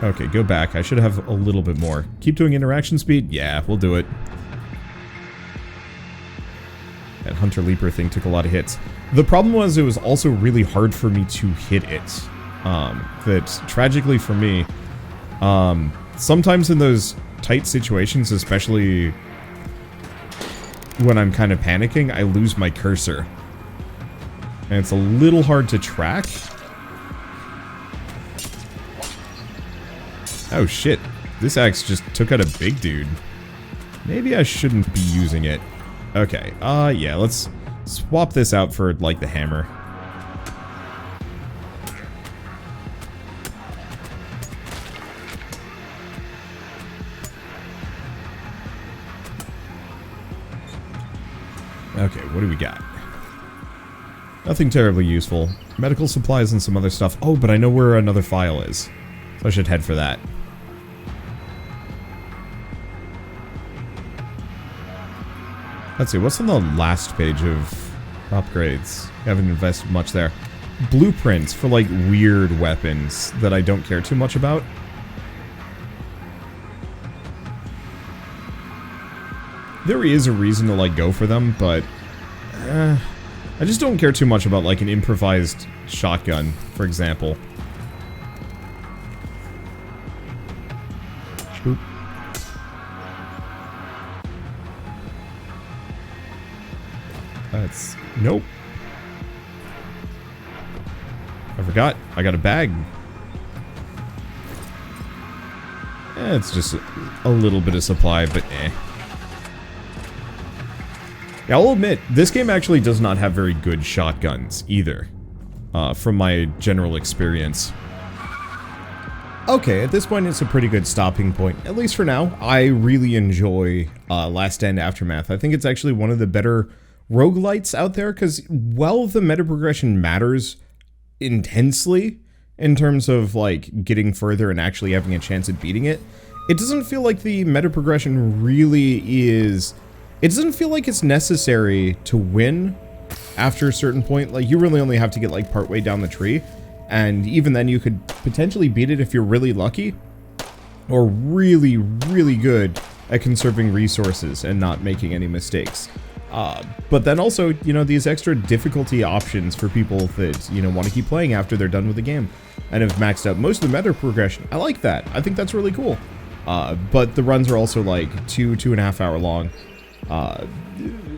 Okay, go back. I should have a little bit more. Keep doing interaction speed? Yeah, we'll do it. That Hunter Leaper thing took a lot of hits. The problem was it was also really hard for me to hit it. That, tragically for me, sometimes in those tight situations, especially when I'm kind of panicking, I lose my cursor. And it's a little hard to track. Oh shit, this axe just took out a big dude. Maybe I shouldn't be using it. Okay, yeah, let's swap this out for, like, the hammer. Okay, what do we got? Nothing terribly useful. Medical supplies and some other stuff. Oh, but I know where another file is. So I should head for that. Let's see, what's on the last page of upgrades? Haven't invested much there. Blueprints for, like, weird weapons that I don't care too much about. There is a reason to, like, go for them, but I just don't care too much about, like, an improvised shotgun, for example. Boop. That's... Nope. I forgot. I got a bag. It's just a little bit of supply, but eh. Yeah, I'll admit, this game actually does not have very good shotguns, either. From my general experience. Okay, at this point it's a pretty good stopping point, at least for now. I really enjoy Last Stand Aftermath. I think it's actually one of the better roguelites out there, because while the meta progression matters intensely in terms of, like, getting further and actually having a chance at beating it, it doesn't feel like the meta progression really is... It doesn't feel like it's necessary to win after a certain point. Like, you really only have to get, like, partway down the tree, and even then you could potentially beat it if you're really lucky, or really, really good at conserving resources and not making any mistakes. But then also, you know, these extra difficulty options for people that, you know, want to keep playing after they're done with the game and have maxed out most of the meta progression. I like that. I think that's really cool. But the runs are also like 2.5 hour long.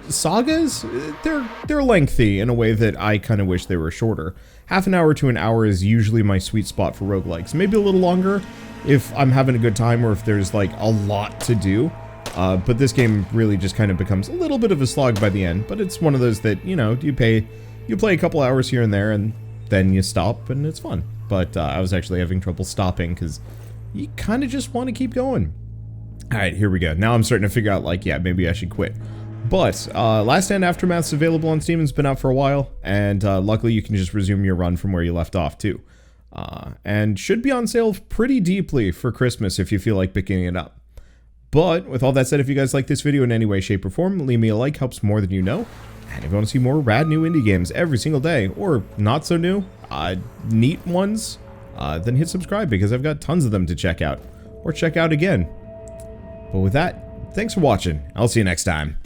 Sagas, they're lengthy in a way that I kind of wish they were shorter. Half an hour to an hour is usually my sweet spot for roguelikes. Maybe a little longer if I'm having a good time or if there's like a lot to do. But this game really just kind of becomes a little bit of a slog by the end. But it's one of those that, you know, you pay you play a couple hours here and there, and then you stop, and it's fun. But I was actually having trouble stopping, because you kind of just want to keep going. Alright, here we go. Now I'm starting to figure out, like, yeah, maybe I should quit. But, Last Stand Aftermath is available on Steam. It's been out for a while, and luckily you can just resume your run from where you left off, too. And should be on sale pretty deeply for Christmas if you feel like picking it up. But, with all that said, if you guys like this video in any way, shape, or form, leave me a like, helps more than you know. And if you want to see more rad new indie games every single day, or not so new, neat ones, then hit subscribe, because I've got tons of them to check out. Or check out again. But with that, thanks for watching. I'll see you next time.